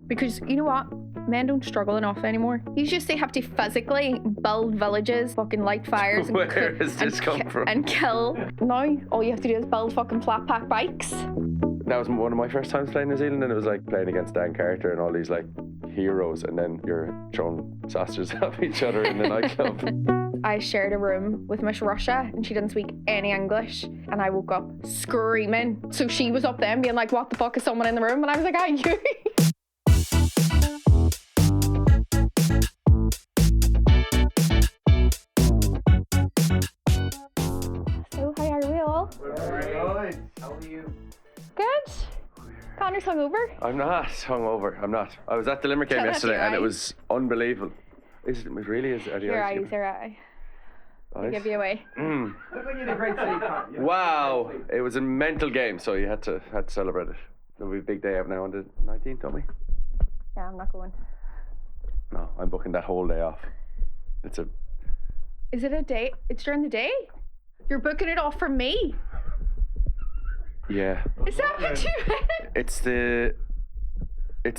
Because you know what? Men don't struggle enough anymore. You just they have to physically build villages, fucking light fires, and Where has this come from? And kill. Now all you have to do is build fucking flat pack bikes. That was one of my first times playing New Zealand, and it was like playing against Dan Carter and all these like heroes, and then you're throwing sausages at each other in the nightclub. I shared a room with Miss Russia and she didn't speak any English, and I woke up screaming. So she was up there being like, what the fuck, is someone in the room? And I was like, ah, you. So how are we all? Very good. How are you? Good. Conor's hungover. I'm not hungover. I'm not. I was at the Limerick game Tell us yesterday, your and it eye. was unbelievable. Is it really? Is it? Your eyes are eye. They give you away. Mm. Look like you had a great sleep, Conor. You had a Wow, great sleep. it was a mental game, so you had to celebrate it. It'll be a big day out now on the 19th, don't we? Yeah, I'm not going. No, I'm booking that whole day off. Is it a day? It's during the day? You're booking it off for me? Yeah. Is that what you meant? It's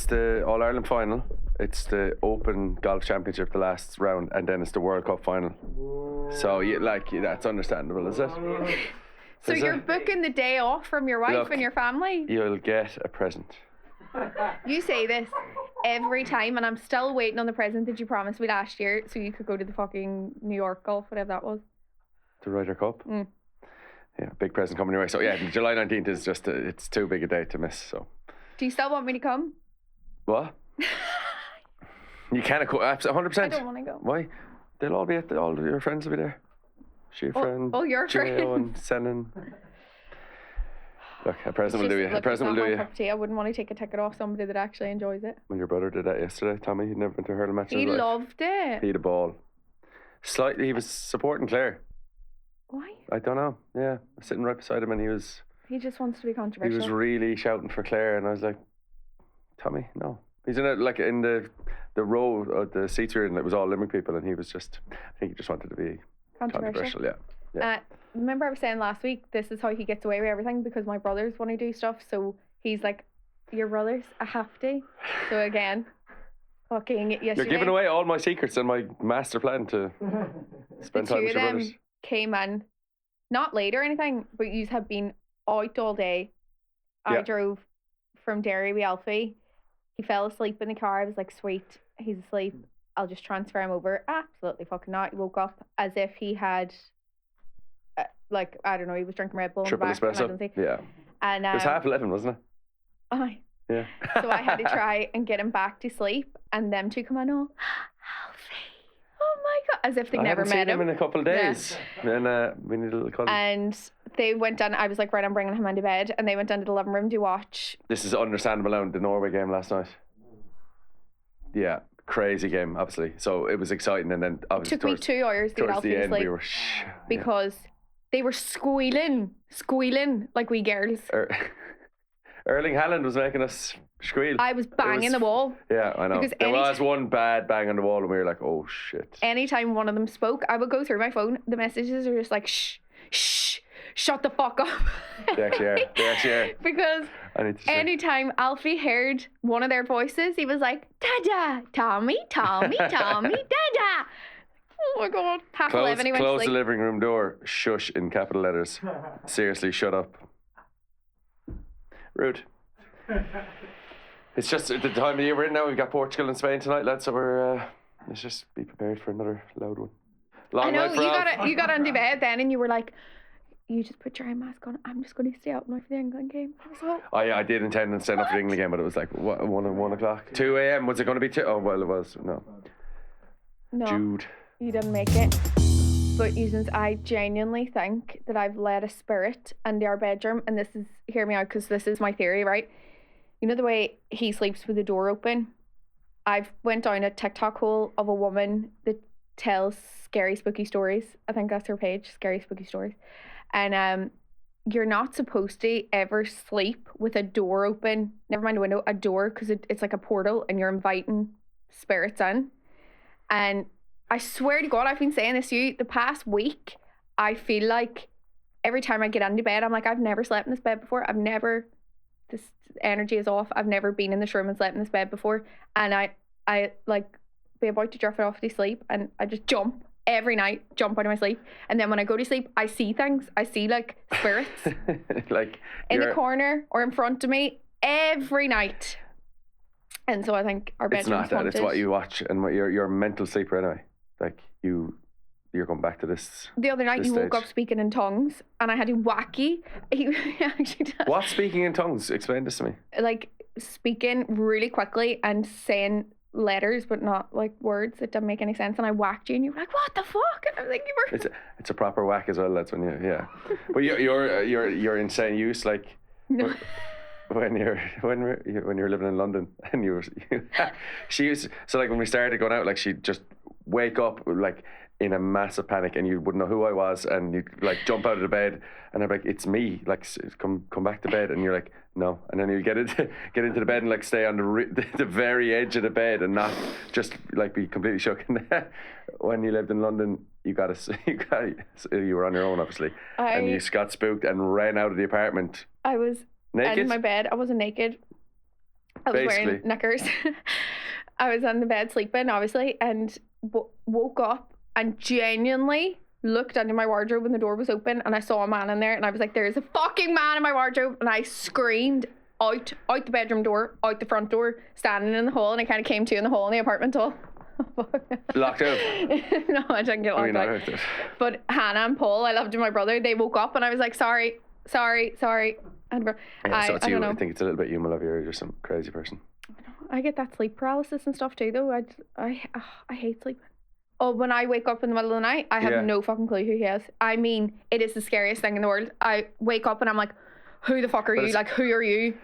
the All Ireland final. It's the Open Golf Championship, the last round, and then it's the World Cup final. So that's understandable, is it? So Is you're it? booking the day off from your wife Look, and your family? You'll get a present. You say this every time, and I'm still waiting on the present that you promised me last year so you could go to the fucking New York golf, whatever that was. The Ryder Cup. Mm. Yeah, big present coming your way. So yeah, July 19th is just it's too big a date to miss. So Do you still want me to come? what? You can't 100%. I don't want to go. Why? They'll all be all of your friends will be there. Your friend. Oh, your Gio friend. and Senan. Look, a present will do you. A present will do you. I wouldn't want to take a ticket off somebody that actually enjoys it. When your brother did that yesterday, Tommy, he'd never been to a hurling match in He his life. loved it. He had a ball. Slightly, he was supporting Claire. Why? I don't know. Yeah, I was sitting right beside him, and he was He just wants to be controversial. really shouting for Claire, and I was like, Tommy, no. He's in the row of the seats we were in. It was all Limerick people, and he was I think he just wanted to be controversial. Yeah. Remember I was saying last week, this is how he gets away with everything because my brothers want to do stuff. So he's like, your brothers, I have to. So again, fucking yesterday. You're giving away all my secrets and my master plan to spend the time two with of your them brothers. came in, not late or anything, but you have been out all day. I Yeah. drove from Derry with Alfie. He fell asleep in the car. I was like, sweet, he's asleep. I'll just transfer him over. Absolutely fucking not. He woke up as if he had, I don't know, he was drinking Red Bull. Triple in the back, espresso. emergency. Yeah. And It was 11:30, wasn't it? aye. Yeah. So I had to try and get him back to sleep, and them two come on, oh, Alfie, oh my god, as if they'd I never haven't met seen him in a couple of Yeah. days. And we need a little cuddle. And they went down. I was like, right, I'm bringing him into bed, and they went down to the living room to watch. This is understandable now, the Norway game last night. Yeah, crazy game, obviously. So it was exciting, and then It obviously took me 2 hours to get towards Alfie the to end sleep we were because they were squealing like we girls. Erling Haaland was making us squeal. I was banging the wall. Yeah, I know. Because There was anytime- one bad bang on the wall, and we were like, oh shit. Anytime one of them spoke, I would go through my phone. The messages are just like, shh, shut the fuck up. They actually are. Because I need to say. anytime Alfie heard one of their voices, he was like, Dada, Tommy, Dada. Oh my god. Half 11 he went to Close the sleep. living room door. Shush in capital letters. Seriously, shut up. Rude. It's just the time of year we're in now. We've got Portugal and Spain tonight, lads. So we're let's just be prepared for another loud one. Long I know, night for you got onto bed then and you were like, you just put your eye mask on. I'm just going to stay out now for the England game. I was like, I did intend on staying up for the England game, but it was like what, 1 o'clock. 2 a.m. Was it going to be 2? Oh, well, it was. No. no, Jude. you didn't make it. But since I genuinely think that I've let a spirit into our bedroom, and this is, hear me out, because this is my theory, right? You know the way he sleeps with the door open? I've went down a TikTok hole of a woman that tells scary spooky stories. I think that's her page, Scary Spooky Stories. And you're not supposed to ever sleep with a door open, never mind a window, a door, because it's like a portal and you're inviting spirits in. And I swear to God, I've been saying this to you the past week. I feel like every time I get into bed, I'm like, I've never slept in this bed before. I've never this energy is off. I've never been in this room and slept in this bed before, and I like be about to drift off to sleep, and I just jump every night, jump out of my sleep, and then when I go to sleep, I see things. I see like spirits, like in the corner or in front of me every night. And so I think our bedroom's It's not that. haunted. It's what you watch and what you're a mental sleeper anyway. Like you're going back to this. The other night, this you woke stage. up speaking in tongues, and I had to wacky. He actually does. What speaking in tongues? Explain this to me. Like speaking really quickly and saying letters, but not like words that didn't make any sense. And I whacked you, and you were like, "What the fuck?" And I was like, "You were." It's a proper whack as well. That's when But you're insane use like. No. When you're living in London and she used so like when we started going out, like she'd just wake up like in a massive panic, and you wouldn't know who I was, and you'd like jump out of the bed, and I'm like, it's me, like come back to bed, and you're like, no, and then you get into the bed and like stay on the very edge of the bed and not just like be completely shook. And when you lived in London, you were on your own obviously, and you got spooked and ran out of the apartment. I was naked in my bed. I wasn't naked. I was wearing knickers. I was on the bed sleeping, obviously, and woke up and genuinely looked under my wardrobe when the door was open, and I saw a man in there, and I was like, "There is a fucking man in my wardrobe!" And I screamed out the bedroom door, out the front door, standing in the hall, and I kind of came to in the hall in the apartment hall. Locked out? No, I didn't get locked out. But Hannah and Paul, I loved my brother, they woke up, and I was like, sorry. And so it's I you. don't know. I think it's a little bit you, my love. You're just some crazy person. I get that sleep paralysis and stuff too, though. I hate sleeping. Oh, when I wake up in the middle of the night, I have no fucking clue who he is. I mean, it is the scariest thing in the world. I wake up and I'm like, who the fuck are you? Like, who are you?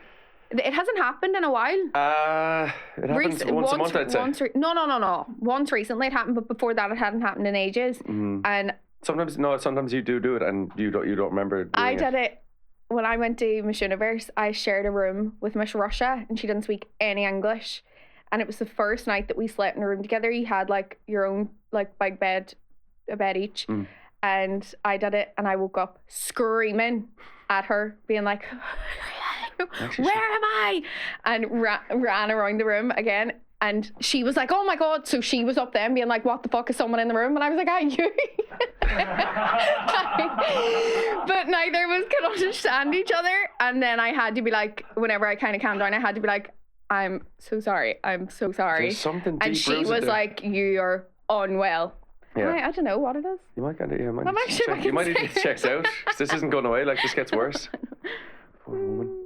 It hasn't happened in a while. It happens once a month, I'd say. No. Once recently it happened, but before that it hadn't happened in ages. And sometimes you do it and you don't remember. I did it when I went to Miss Universe. I shared a room with Miss Russia, and she didn't speak any English. And it was the first night that we slept in a room together. You had like your own like big bed, a bed each. And I did it, and I woke up screaming at her, being like, where am I? And ran around the room again. And she was like, oh my God. So she was up then being like, what the fuck, is someone in the room? And I was like, you. But neither of us could understand each other. And then I had to be like, whenever I kind of calmed down, I had to be like, I'm so sorry. There's something deep. And she was like, you're unwell. Yeah. I don't know what it is. You might need to get checked out. This isn't going away. Like, this gets worse. Poor woman.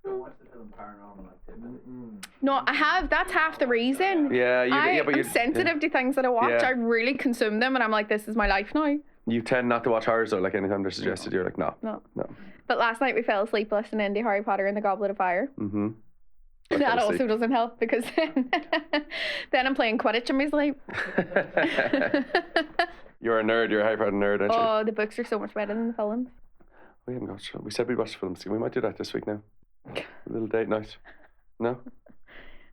Don't watch the film Paranormal Activity. No, I have. That's half the reason. I'm sensitive to things that I watch. I really consume them, and I'm like, this is my life now. You tend not to watch horrors, though. Like, anytime they're suggested, you're like, no. But last night we fell asleep listening to Harry Potter and the Goblet of Fire. That also doesn't help, because then I'm playing Quidditch in my sleep. You're a nerd. You're a Harry Potter nerd, aren't you? Oh, the books are so much better than the films. We haven't watched. We said we'd watch the films. We might do that this week now. A little date night. No?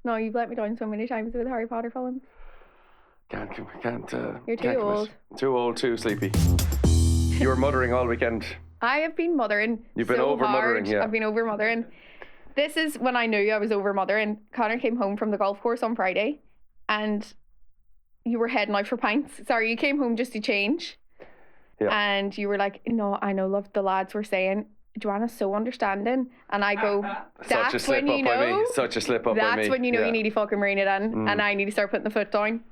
No, you've let me down so many times with Harry Potter films. Can't. You're too old. Too old, too sleepy. You were mothering all weekend. I have been mothering. You've been over mothering, yeah. I've been over mothering. This is when I knew I was over mothering. Conor came home from the golf course on Friday, and you were heading out for pints. Sorry, you came home just to change. Yeah. And you were like, no, I know, love, the lads were saying, Joanna's so understanding. And I go, that's when you know. Such a slip up by me. That's when you know you need to fucking rein it in. And I need to start putting the foot down.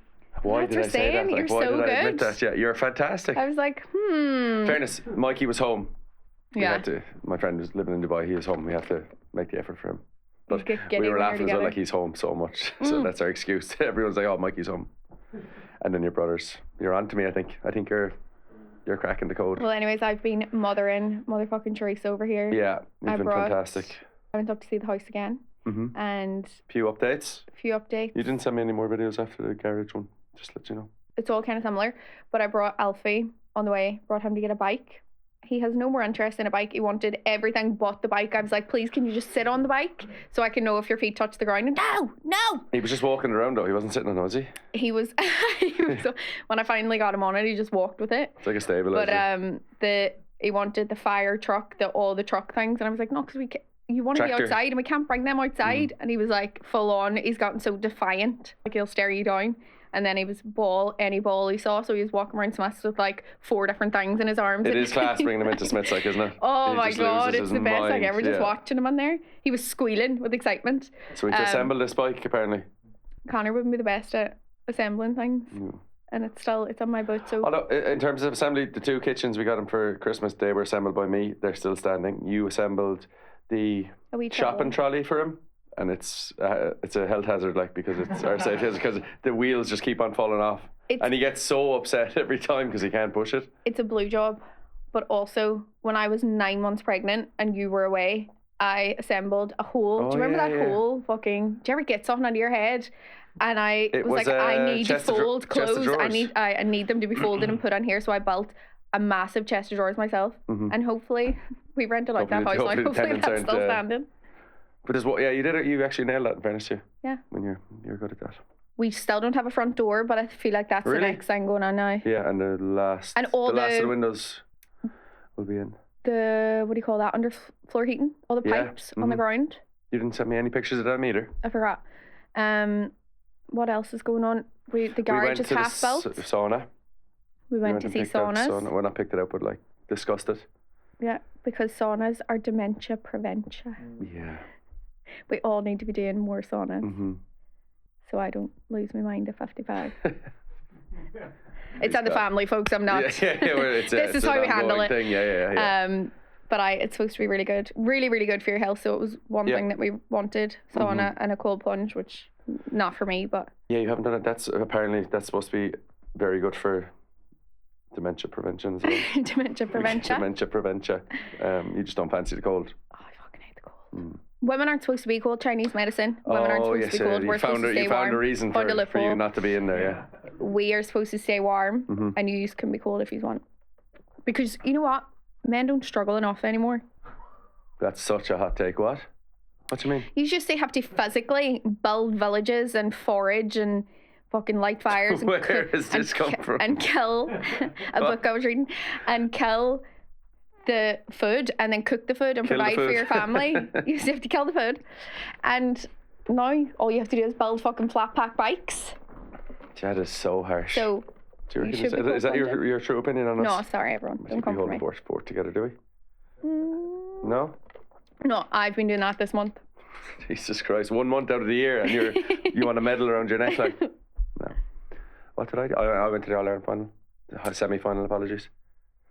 Why did I say that? You're so good. I admit that? Yeah, you're fantastic. I was like, Fairness, Mikey was home. Yeah. My friend was living in Dubai. He was home. We have to make the effort for him. But we were laughing as well, like, he's home so much. So that's our excuse. Everyone's like, oh, Mikey's home. And then your brothers. You're on to me, I think. I think you're cracking the code. Well, anyways, I've been mothering motherfucking Teresa over here. Yeah, you've been fantastic. I went up to see the house again. And few updates. You didn't send me any more videos after the garage one. Just let you know. It's all kind of similar. But I brought Alfie on the way. Brought him to get a bike. He has no more interest in a bike. He wanted everything but the bike. I was like, please, can you just sit on the bike so I can know if your feet touch the ground? And no. He was just walking around, though. He wasn't sitting on it, was he? He was when I finally got him on it, he just walked with it. It's like a stabilizer. But he wanted the fire truck, all the truck things, and I was like, no, because you want to be Tractor. outside and we can't bring them outside. And he was like, full on, he's gotten so defiant, like he'll stare you down. And then he was any ball he saw, so he was walking around Smiths with like 4 different things in his arms. It is class bringing him into Smiths, like, isn't it? Oh He my just God, loses it's his the best mind, like ever, just yeah. watching him on there. He was squealing with excitement. So we assembled this bike, apparently. Conor wouldn't be the best at assembling things. And it's on my boat, so... Although, in terms of assembly, the 2 kitchens we got them for Christmas, they were assembled by me. They're still standing. You assembled the A wee shopping trolley for him. And it's a health hazard, like, because it's our safety hazard, because the wheels just keep on falling off. And he gets so upset every time because he can't push it. It's a blue job. But also, when I was 9 months pregnant and you were away, I assembled a whole... do you remember that whole fucking... Do you ever get something under your head? And I was like, I need to fold clothes. I need them to be folded and put on here. So I built a massive chest of drawers myself. And hopefully, we rented out that house now. Hopefully that's still standing. But there's what? Yeah, you did it. You actually nailed that. In fairness to you. Yeah. When you're good at that. We still don't have a front door, but I feel like that's the next thing going on now. Yeah, and the last of the windows will be in. The what do you call that? Underfloor heating, all the pipes on the ground. You didn't send me any pictures of them either. I forgot. What else is going on? The garage is half built. Sauna. We went to see Saunas. Well, not picked it up, but like discussed it. Yeah, because saunas are dementia prevention. Yeah. We all need to be doing more saunas. Mm-hmm. So I don't lose my mind at 55. It's on the family, folks. I'm not. Yeah, this is how we handle it. Thing. Yeah. But it's supposed to be really good. Really, really good for your health. So it was one thing that we wanted, sauna and a cold plunge, which not for me, but... Yeah, you haven't done it. That's supposed to be very good for dementia prevention as well. Dementia prevention. Dementia prevention. You just don't fancy the cold. Oh, I fucking hate the cold. Women aren't supposed to be cold. Chinese medicine. Women aren't supposed to be cold. You We're supposed to stay warm. You found a reason for you not to be in there, yeah. We are supposed to stay warm, and you can be cold if you want. Because you know what? Men don't struggle enough anymore. That's such a hot take. What? What do you mean? You just have to physically build villages and forage and fucking light fires. And Where does this come from? And kill a book I was reading and kill the food and then cook the food and provide for your family. You just have to kill the food. And now all you have to do is build fucking flat pack bikes. That is so harsh. So do you reckon, is that your true opinion on us? No, sorry everyone. Don't come for me. We hold sport together, do we? No? No, I've been doing that this month. Jesus Christ, 1 month out of the year and you want a medal around your neck like? No. What did I do? I went to the All-Ireland final. The semi-final, apologies.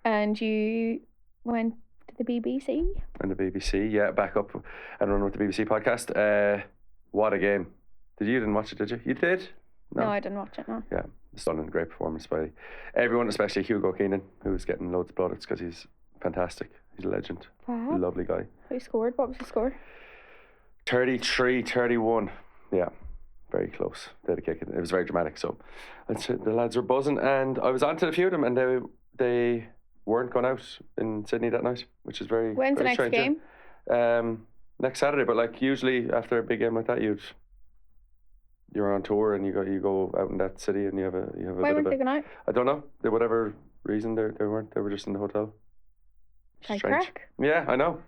And you went to the BBC? And the BBC, yeah, back up and run with the BBC podcast. What a game. You didn't watch it, did you? You did? No, I didn't watch it, no. Yeah, stunning, great performance by everyone, especially Hugo Keenan, who's getting loads of plaudits because he's fantastic. He's a legend. Lovely guy. Who scored? What was the score? 33-31. Yeah, very close. They had a kick. It was very dramatic. So the lads were buzzing, and I was on to a few of them, and they weren't going out in Sydney that night, which is very. When's very the next strange, game? Next Saturday. But like usually after a big game like that, you're on tour and you go out in that city and you have a Why weren't they going out? I don't know. For whatever reason they weren't. They were just in the hotel. Strange. Crack. Yeah, I know.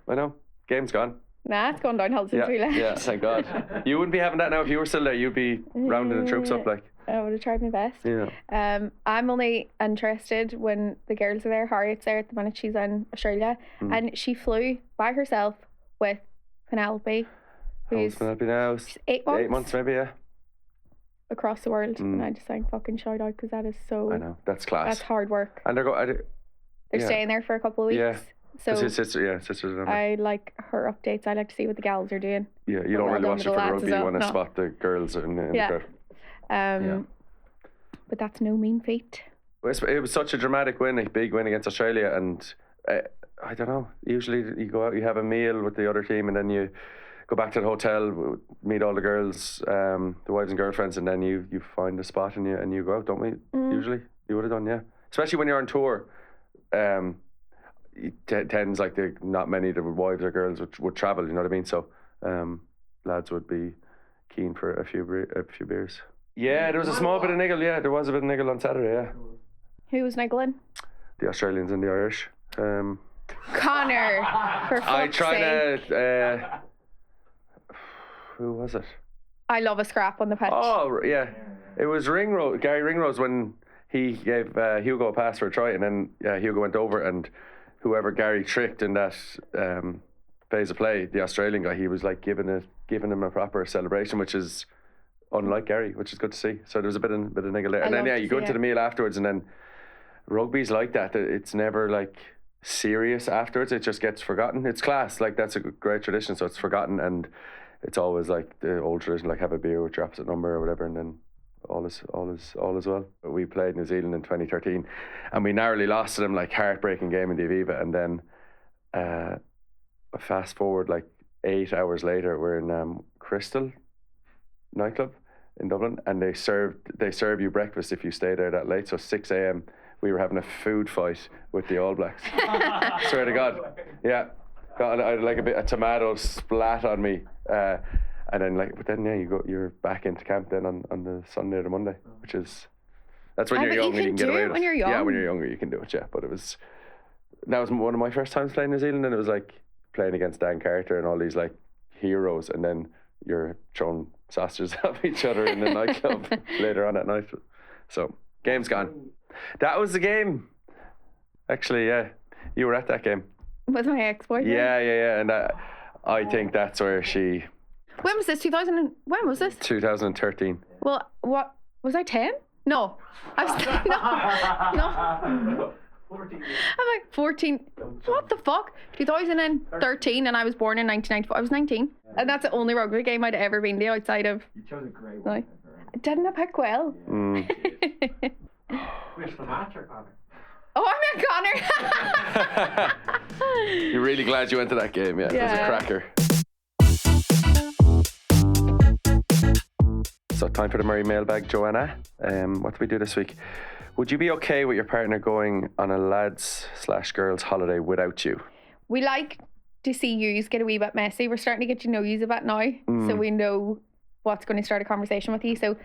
Game's gone. Nah, it's gone downhill since we left. Yeah, thank God. You wouldn't be having that now if you were still there. You'd be rounding the troops up like. I would have tried my best. Yeah. I'm only interested when the girls are there. Harriet's there at the minute. She's in Australia, and she flew by herself with Penelope. Who's Penelope now? 8 months. 8 months, maybe. Yeah. Across the world, and I just think fucking shout out because that is so. I know, that's class. That's hard work. And they're staying there for a couple of weeks. Yeah. So his sisters. I like her updates. I like to see what the gals are doing. Yeah, you don't really watch it for the rugby. You want to spot the girls in the crowd. But that's no mean feat. It was such a dramatic win, a big win against Australia, and I don't know. Usually you go out, you have a meal with the other team, and then you go back to the hotel, meet all the girls, the wives and girlfriends, and then you find a spot and you go out, don't we? Usually you would have done, yeah. Especially when you're on tour. It tends like not many of the wives or girls would travel, you know what I mean? So lads would be keen for a few beers. Yeah, there was a small bit of niggle. Yeah, there was a bit of niggle on Saturday. Yeah. Who was niggling? The Australians and the Irish. Conor. For fuck's I try to Who was it? I love a scrap on the pitch. Oh, yeah. It was Gary Ringrose when he gave Hugo a pass for a try, and then Hugo went over, and whoever Gary tricked in that phase of play, the Australian guy, he was like giving him a proper celebration, which is unlike Gary, which is good to see. So there was a bit of niggle there. And then you go into the meal afterwards, and then rugby's like that. It's never like serious afterwards. It just gets forgotten. It's class. Like, that's a great tradition, so it's forgotten, and it's always like the old tradition, like have a beer with your opposite number or whatever, and then all is well. We played New Zealand in 2013, and we narrowly lost to them, like heartbreaking game in the Aviva, and then fast forward like 8 hours later, we're in Crystal nightclub in Dublin, and they serve you breakfast if you stay there that late. So 6 a.m. we were having a food fight with the All Blacks. Swear to God, yeah. I had like a tomato splat on me, and then you're back into camp then on the Sunday or the Monday, which is that's when you're young and you can get away with it. When you're young. Yeah, when you're younger you can do it. Yeah, but that was one of my first times playing New Zealand, and it was like playing against Dan Carter and all these like heroes, and then you're throwing sausages at each other in the nightclub later on at night. So game's gone. That was the game. Actually, yeah, you were at that game with my ex-boyfriend. Yeah, and I think that's where she. When was this? When was this? 2013. Well, what was I 10? No, I was no. 14. I'm like 14. What the fuck? 2013, and I was born in 1994. I was 19, and that's the only rugby game I'd ever been to outside of. You chose a great one. Didn't I pick well? Which the match or Conor? Oh, I meant Conor. You're really glad you went to that game, yeah. It was a cracker. So time for the Murray Mailbag, Joanna. What did we do this week? Would you be okay with your partner going on a lads/girls holiday without you? We like to see yous get a wee bit messy. We're starting to get to know yous a bit now, so we know what's going to start a conversation with you. So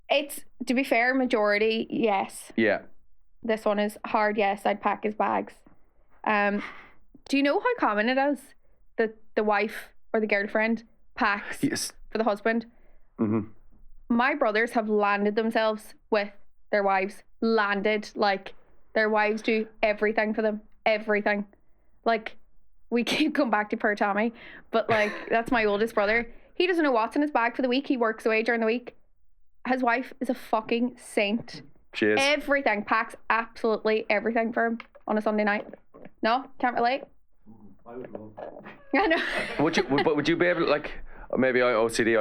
it's, to be fair, majority yes. Yeah. This one is hard yes. I'd pack his bags. Do you know how common it is that the wife or the girlfriend packs for the husband? Mm-hmm. My brothers have landed themselves with their wives. Landed, like their wives do everything for them. Everything. Like, we keep going back to poor Tommy, but like that's my oldest brother. He doesn't know what's in his bag for the week. He works away during the week. His wife is a fucking saint. She is. Everything, packs absolutely everything for him on a Sunday night. No, can't relate. I would love that. I know. Would you be able to, like, maybe OCD,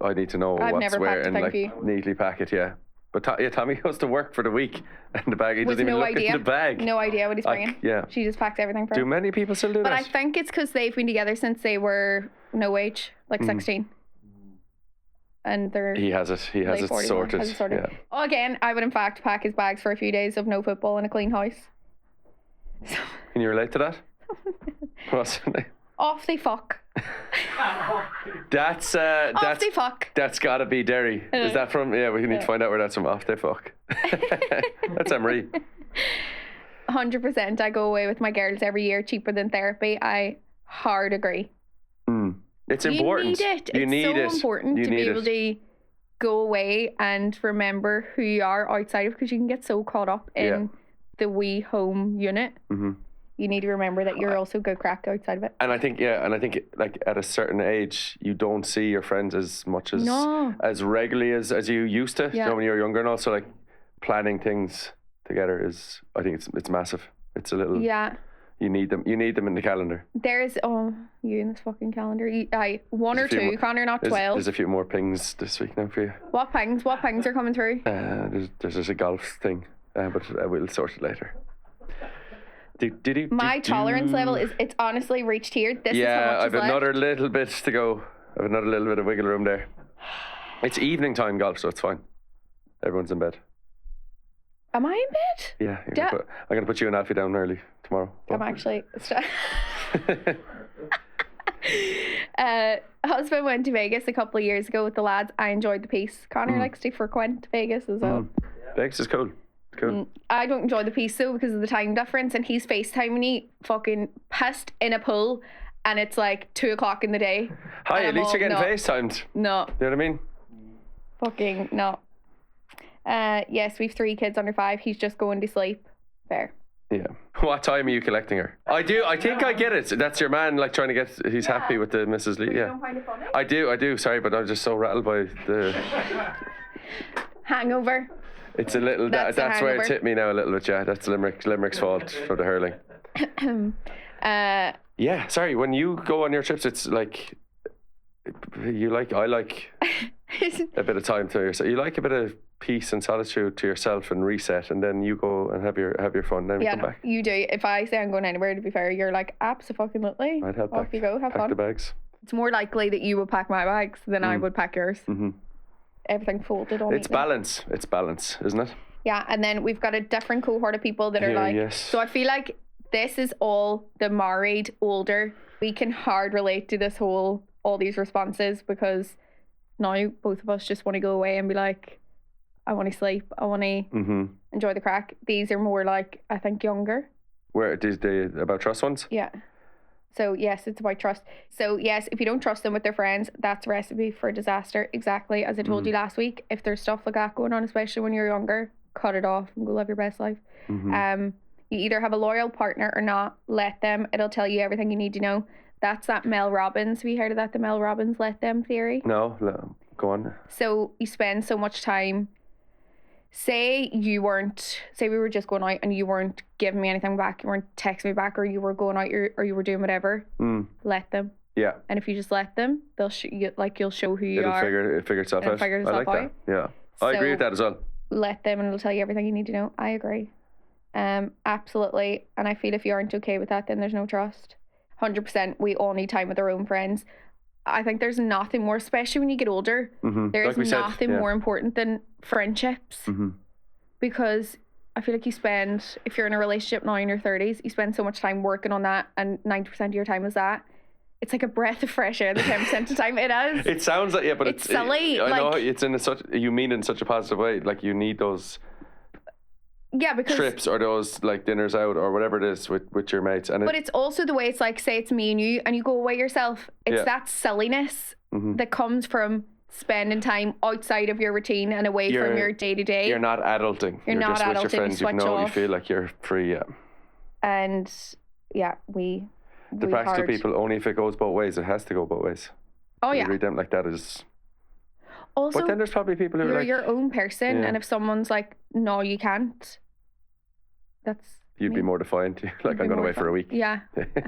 I need to know I've what's never where packed and a like thing for you. neatly pack it, yeah. But Tommy goes to work for the week, and the bag, he doesn't even look in the bag. No idea what he's bringing. Yeah. She just packs everything for him. Do many people still do but that? I think it's because they've been together since they were no age, like 16. And they're He has it sorted. Yeah. Oh, again, I would in fact pack his bags for a few days of no football in a clean house. So. Can you relate to that? What's it? Off they fuck. That's off they fuck. That's gotta be Derry. Is that from? Yeah, we need to find out where that's from. Off they fuck. That's Emery. 100%. I go away with my girls every year, cheaper than therapy. I hard agree. It's important. You need it. It's so important to be able to go away and remember who you are outside of, because you can get so caught up in the wee home unit. Mm-hmm. You need to remember that you're also good crack outside of it. And I think like at a certain age, you don't see your friends as much as regularly as you used to. You know, when you were younger, and also like planning things together is, I think it's massive. It's a little You need them in the calendar. There's you in this fucking calendar. One or two. Conor, not 12. There's a few more pings this week now for you. What pings? What pings are coming through? There's a golf thing, but we'll sort it later. My tolerance level it's honestly reached here. This is how much I've another little bit to go. I've another little bit of wiggle room there. It's evening time golf, so it's fine. Everyone's in bed. Am I in bed? Yeah. I'm going to put you and Alfie down early tomorrow. I'm actually... husband went to Vegas a couple of years ago with the lads. I enjoyed the piece. Conor likes to frequent Vegas as well. Vegas is cool. Cool. I don't enjoy the piece though because of the time difference, and he's FaceTiming me fucking pissed in a pool and it's like 2:00 in the day. Hi, and at I'm least all, you're getting no, FaceTimed. No, You know what I mean? fucking no. Yes, we've 3 kids under 5. He's just going to sleep. Fair. Yeah. What time are you collecting her? I do. I think I get it. That's your man, like trying to get. He's happy with the Mrs. Lee. You Yeah. don't find it funny? I do. Sorry, but I'm just so rattled by the. Hangover. It's a little. That's a That's where it's hangover. hit me now a little bit. Yeah, that's Limerick's fault for the hurling. Yeah. Sorry. When you go on your trips, it's like. I like a bit of time to yourself. You like a bit of peace and solitude to yourself and reset, and then you go and have your fun. Then Yeah, come no, back. you do. If I say I'm going anywhere, to be fair, you're like, abso-fucking-lutely. I'd help Off pack. you go, have pack fun. the bags. It's more likely that you would pack my bags than I would pack yours. Mm-hmm. Everything folded on It's balance. It's balance, isn't it? Yeah, and then we've got a different cohort of people that are Yeah, like, yes. so I feel like this is all the married, older. We can hard relate to this whole, all these responses, because now both of us just want to go away and be like, I want to sleep, I want to Mm-hmm. enjoy the crack. These are more like, I think, younger. Where did they about trust ones? Yeah. So yes, it's about trust. So yes, if you don't trust them with their friends, that's a recipe for disaster. Exactly as I told you last week. If there's stuff like that going on, especially when you're younger, cut it off and go live your best life. Mm-hmm. You either have a loyal partner or not. Let them. It'll tell you everything you need to know. That's that Mel Robbins. Have you heard of that? The Mel Robbins let them theory. No, go on. So you spend so much time. Say we were just going out and you weren't giving me anything back, you weren't texting me back, or you were going out or you were doing whatever. Let them. Yeah. And if you just let them, they'll you'll show who you It'll are. figure itself It'll out. figure I itself like out. that. Yeah. I agree So- with that as well. Let them and it'll tell you everything you need to know. I agree. Absolutely. And I feel if you aren't okay with that, then there's no trust. 100%. We all need time with our own friends. I think there's nothing more, especially when you get older, there Like is we said, nothing yeah. more important than friendships. Mm-hmm. Because I feel like if you're in a relationship now in your 30s, you spend so much time working on that, and 90% of your time is that. It's like a breath of fresh air the 10% of the time it is. It sounds like, yeah, but It's silly, I know like- it's you mean it in such a positive way. Like you need those Yeah, because trips or those like dinners out or whatever it is with your mates. And but it's also the way it's like, say it's me and you go away yourself. It's Yeah. that silliness that comes from spending time outside of your routine and away from your day to day. You're not adulting. You're not just with adulting, your friends. you You switch know, you off. feel like you're free. Yeah. And yeah, The practical people, only if it goes both ways. It has to go both ways. Oh yeah. You read them like that is. Also, But then there's probably people who are you're like, your own person, Yeah. and if someone's like, no, you can't, that's you'd be more defiant. Like I'm going away for a week. Yeah.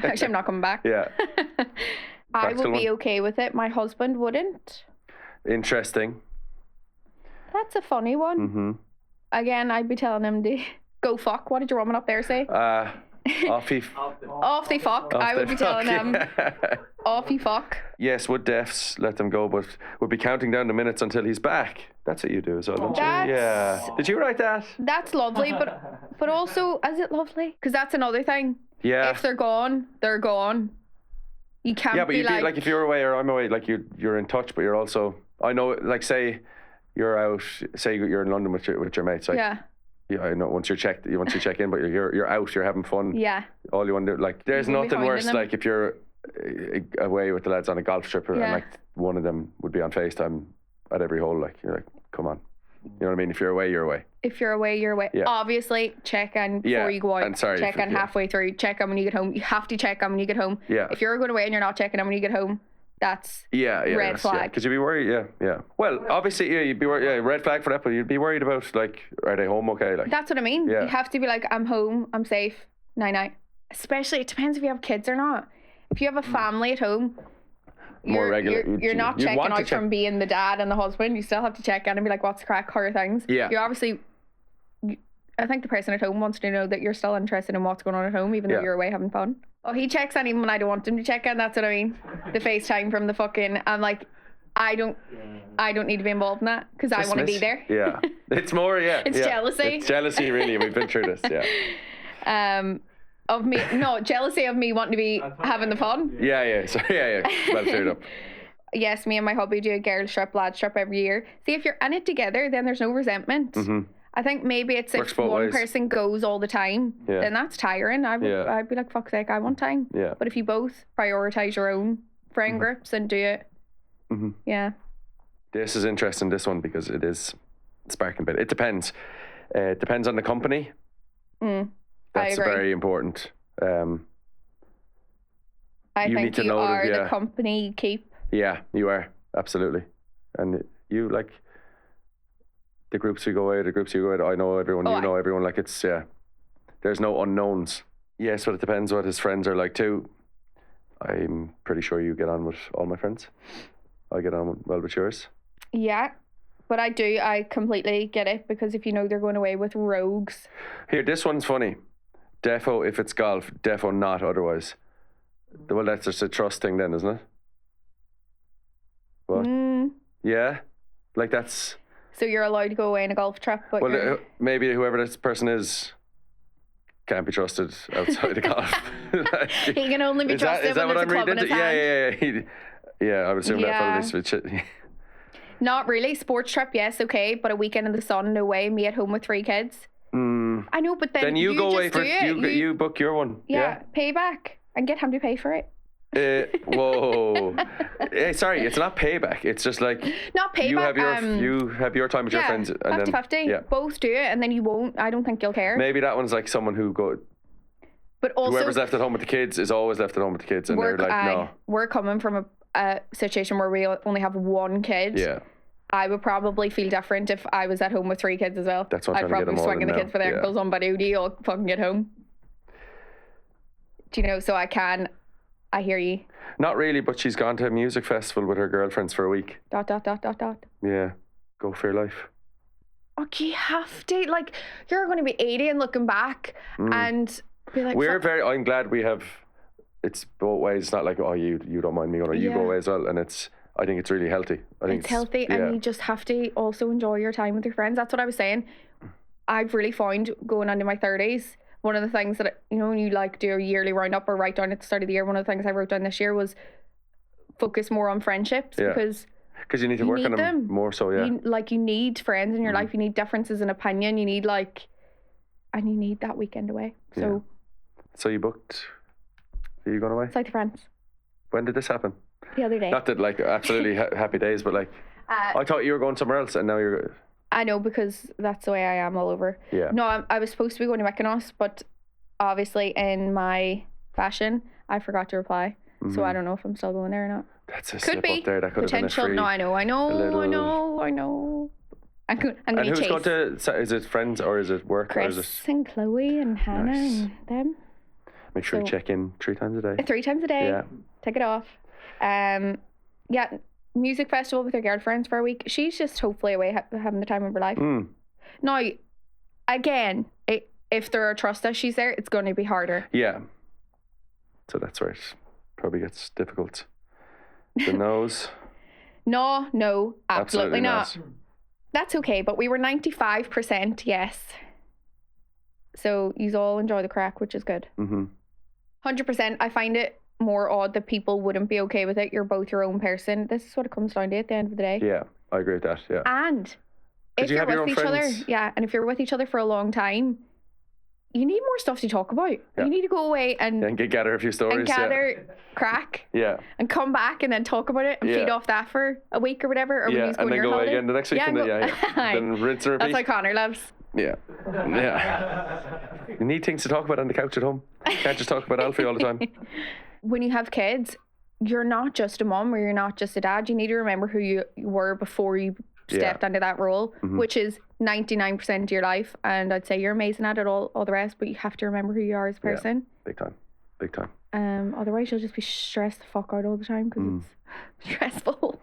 Actually, I'm not coming back. Yeah. I Practical would be one. okay with it. My husband wouldn't. Interesting. That's a funny one. Mm-hmm. Again, I'd be telling him to go fuck. What did your woman up there say? Off he. Off they fuck. I would be telling him, off you fuck. Yes, would deafs let them go, but would be counting down the minutes until he's back. That's what you do as well, don't you? That's- Yeah. Did you write that? That's lovely, but also, is it lovely? Because that's another thing. Yeah. If they're gone, they're gone. You can't Yeah, but be you'd like, be like if you're away or I'm away, like you're in touch, but you're also I know like say you're out, say you're in London with your mates, like yeah, I know once you check in, but you're out, you're having fun. yeah, All you want to do, like there's You can be nothing finding worse them. like if you're away with the lads on a golf trip and Yeah. like one of them would be on FaceTime at every hole, like you're like, come on. You know what I mean? If you're away, you're away. if you're away, you're away. Yeah. Obviously, check in before Yeah, you go out. and sorry check if- in yeah. halfway through. Check in when you get home. You have to check in when you get home. Yeah. If you're going away and you're not checking in when you get home, that's Yeah, Red flag. Because you'd be worried, yeah. Well, obviously, yeah, you'd be worried, red flag for that, but you'd be worried about, like, are they home okay? Like, that's what I mean. Yeah. You have to be like, I'm home, I'm safe, night. Especially, it depends if you have kids or not. If you have a family at home, More regular. You're not You'd checking want to out check- from being the dad and the husband. You still have to check in and be like, what's the crack? How are things? Yeah. You're obviously. I think the person at home wants to know that you're still interested in what's going on at home, even though Yeah. you're away having fun. Oh, he checks in even when I don't want him to check in. That's what I mean. The FaceTime from the fucking. I'm like, I don't need to be involved in that because I want to be there. Yeah. It's more, yeah. It's yeah. jealousy. It's jealousy, really. We've been through this, yeah. Of me, no, jealousy of me wanting to be having the fun. Yeah. So, yeah. Well cleared up. Yes, me and my hubby do a girls trip, lads trip every year. See, if you're in it together, then there's no resentment. Mm-hmm. I think maybe it's Works if both one ways. person goes all the time, Yeah. then that's tiring. I'd be like, fuck's sake, I want time. Yeah. But if you both prioritise your own friend groups and do it, yeah. This is interesting, this one, because it is sparking a bit. It depends. It depends on the company. I That's agree. very important. I you think need to you know are that, the company you keep. Yeah, you are. Absolutely. And you, like, the groups you go out, I know everyone, Oh, you know everyone. Like, it's, there's no unknowns. Yes, but it depends what his friends are like too. I'm pretty sure you get on with all my friends. I get on well with yours. Yeah. But I completely get it, because if you know they're going away with rogues. Here, this one's funny. Defo if it's golf, defo not otherwise. Well, that's just a trust thing then, isn't it? What? Yeah? Like, that's... So you're allowed to go away on a golf trip, but Well, maybe whoever this person is can't be trusted outside of golf. Like, he can only be trusted is that when what there's I'm a club in reading his into? hand. Yeah. I would assume that Yeah. fella is with shit. Not really. Sports trip, yes, okay, but a weekend in the sun, no way. Me at home with 3 kids. I know, but then you go just away for do it. you book your one. Yeah, payback and get him to pay for it. Whoa. Sorry, it's not payback. It's just like Not payback. you have your time with your friends, and 50-50. then Both do it, and then you won't. I don't think you'll care. maybe that one's like someone who But also, whoever's left at home with the kids is always left at home with the kids, and they're like, no. We're coming from a situation where we only have 1 kid. Yeah. I would probably feel different if I was at home with 3 kids as well. That's what I'm I'd trying to get probably them all swinging in the now. kids for their ankles on Buddy all fucking get home. Do you know? So I hear you. Not really, but she's gone to a music festival with her girlfriends for a week. ... Yeah. Go for your life. Okay, you have to. Like, you're going to be 80 and looking back and be like, I'm glad we have, it's both ways. It's not like, oh, you don't mind me going, or you go away as well. And I think it's really healthy. I think it's healthy, and you just have to also enjoy your time with your friends. That's what I was saying. I've really found going into my 30s, one of the things that, you know, when you like do a yearly roundup or write down at the start of the year, one of the things I wrote down this year was focus more on friendships, because you need to work on them more so, yeah. You need friends in your life, you need differences in opinion, you need and you need that weekend away. So you booked, are you going away? South of France. When did this happen? The other day. Not that like absolutely happy days, but like I thought you were going somewhere else, and now you're... I know, because that's the way I am all over. Yeah. No, I was supposed to be going to Mykonos, but obviously in my fashion, I forgot to reply. So I don't know if I'm still going there or not. That's a Could slip be. up there. That could Potential. have been a free... No, I know. I'm going And to who's chase going to... Is it friends or is it work? Chris or is it... and Chloe and Hannah and them. Make sure you check in 3 times a day. 3 times a day. Yeah. Take it off. Yeah, music festival with her girlfriends for a week. She's just hopefully away having the time of her life. Now, again, if there are trust issues there, it's going to be harder. Yeah. So that's where it probably gets difficult. The nose. No, absolutely not. not. That's okay, but we were 95% yes. So you all enjoy the crack, which is good. 100%. I find it more odd that people wouldn't be okay with it. You're both your own person. This is what it comes down to at the end of the day. Yeah, I agree with that. Yeah. And if you're with each other, and if you're with each other for a long time, you need more stuff to talk about. You need to go away and gather a few stories. And gather crack. Yeah. And come back and then talk about it and feed off that for a week or whatever. Or when you go and then go away holiday. again the next week. Then rinse and repeat. That's how Conor lives. Yeah. You need things to talk about on the couch at home. You can't just talk about Alfie all the time. When you have kids, you're not just a mom or you're not just a dad. You need to remember who you were before you stepped into that role, which is 99% of your life. And I'd say you're amazing at it, all the rest, but you have to remember who you are as a person. Big time. Otherwise you'll just be stressed the fuck out all the time because it's stressful.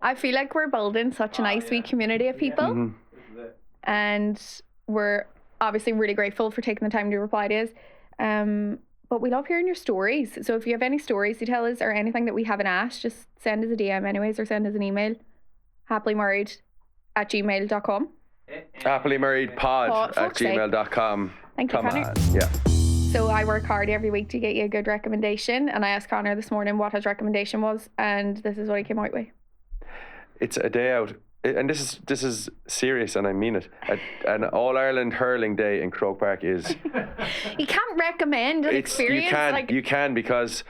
I feel like we're building such a nice wee community of people. And we're obviously really grateful for taking the time to reply to us. But we love hearing your stories. So if you have any stories to tell us or anything that we haven't asked, just send us a DM anyways or send us an email. happily_married@gmail.com. happily_married_pod@gmail.com. Thank you, Come Conor. on. Yeah. So I work hard every week to get you a good recommendation. And I asked Conor this morning what his recommendation was. And this is what he came out with. It's a day out and this is serious, and I mean it. An All Ireland hurling day in Croke Park is. You can't recommend an experience. You can because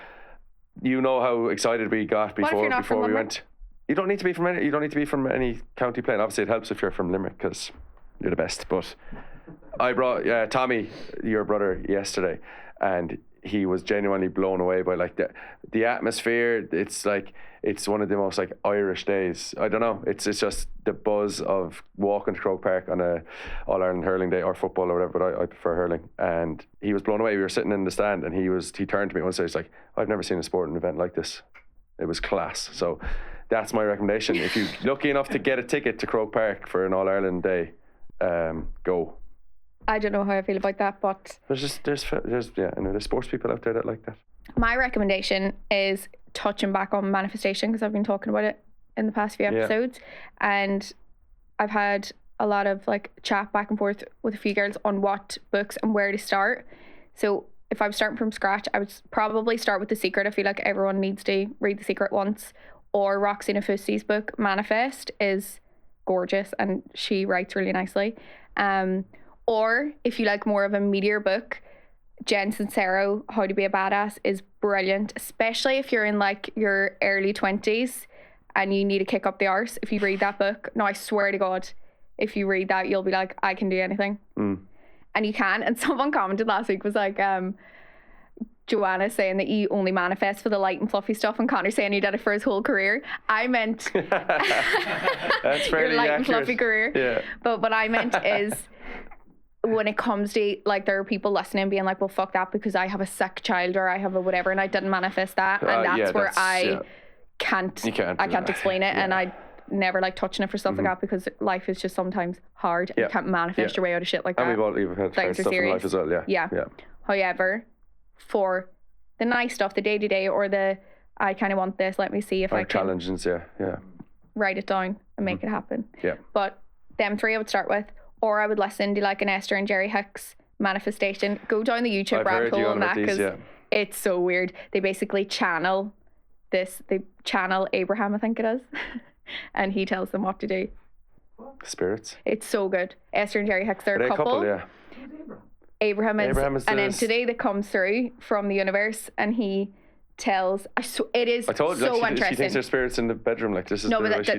you know how excited we got before we went. You don't need to be from any county playing. Obviously, it helps if you're from Limerick because you're the best. But I brought Tommy, your brother, yesterday, and he was genuinely blown away by like the atmosphere. It's like it's one of the most like Irish days. I don't know. It's just the buzz of walking to Croke Park on a All Ireland hurling day or football or whatever. But I prefer hurling. And he was blown away. We were sitting in the stand, and he turned to me one day. He's like, "I've never seen a sporting event like this. It was class." So that's my recommendation. If you're lucky enough to get a ticket to Croke Park for an All Ireland day, go. I don't know how I feel about that, but there's sports people out there that like that. My recommendation is touching back on manifestation because I've been talking about it in the past few episodes, and I've had a lot of like chat back and forth with a few girls on what books and where to start. So if I was starting from scratch, I would probably start with The Secret. I feel like everyone needs to read The Secret once. Or Roxy Nafusti's book Manifest is gorgeous, and she writes really nicely. Or if you like more of a meatier book, Jen Sincero, How to Be a Badass, is brilliant, especially if you're in like your early 20s and you need to kick up the arse. If you read that book, no, I swear to God, if you read that, you'll be like, I can do anything. And you can. And someone commented last week, was like, Joanna saying that you only manifest for the light and fluffy stuff, and Conor saying he did it for his whole career. I meant that's fairly your light accurate. and fluffy career. Yeah. But what I meant is, when it comes to like, there are people listening being like, well, fuck that because I have a sick child or I have a whatever and I didn't manifest that, and I can't explain it, and I never like touching it for stuff like that because life is just sometimes hard and you can't manifest your way out of shit like that. And we've had hard stuff in life as well. Yeah. However, for the nice stuff, the day-to-day, or the I kind of want this, let me see if I can challenges, write it down and make it happen. Yeah. But them three I would start with, or I would listen to like an Esther and Jerry Hicks manifestation. Go down the YouTube rabbit hole on that because it's so weird. They basically channel Abraham, I think it is, and he tells them what to do. Spirits. It's so good. Esther and Jerry Hicks, they're a couple. Yeah. Abraham is an entity that comes through from the universe, and he tells. It is I told you, so like, interesting. She thinks there's spirits in the bedroom. Like this is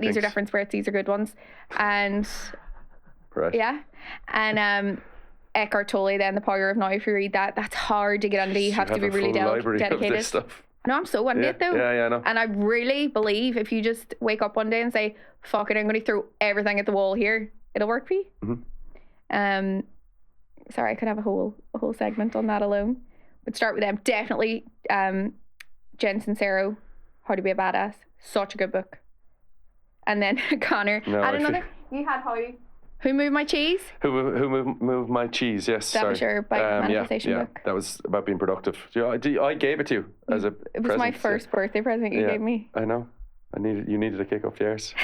these are different spirits. These are good ones, and and Eckhart Tolle. Then The Power of Now. If you read that, that's hard to get under. You have to be really dedicated. No, I'm so into it though. Yeah, I know. And I really believe if you just wake up one day and say, "Fuck it, I'm going to throw everything at the wall here," it'll work for you. Sorry, I could have a whole segment on that alone. But start with them. Definitely Jen Sincero, How to Be a Badass. Such a good book. And then Conor. You had Who Moved My Cheese? Who moved my cheese? Yes. That was your manifestation book. That was about being productive. I gave it to you as a present. It was my first birthday present you gave me. I know. You needed a kick up the arse.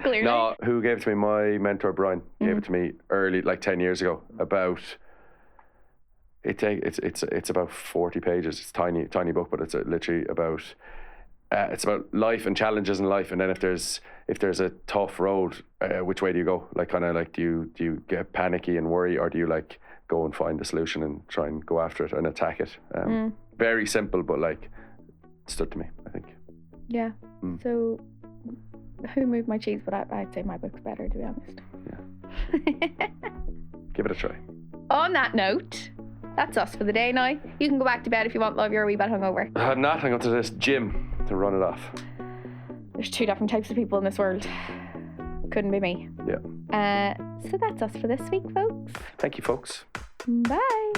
Clearly. No, who gave it to me? My mentor Brian gave it to me early, like 10 years ago. It's about 40 pages. It's tiny book, but it's literally about it's about life and challenges in life. And then if there's a tough road, which way do you go? Like kind of like do you get panicky and worry, or do you like go and find the solution and try and go after it and attack it? Very simple, but like it stood to me, I think. Yeah. So, Who Moved My Cheese? But I'd say my book's better, to be honest. Yeah. Give it a try. On that note, that's us for the day now. You can go back to bed if you want, love. You're a wee bit hungover. I'm not. I'm going to this gym to run it off. There's two different types of people in this world. Couldn't be me. Yeah. So that's us for this week, folks. Thank you, folks. Bye.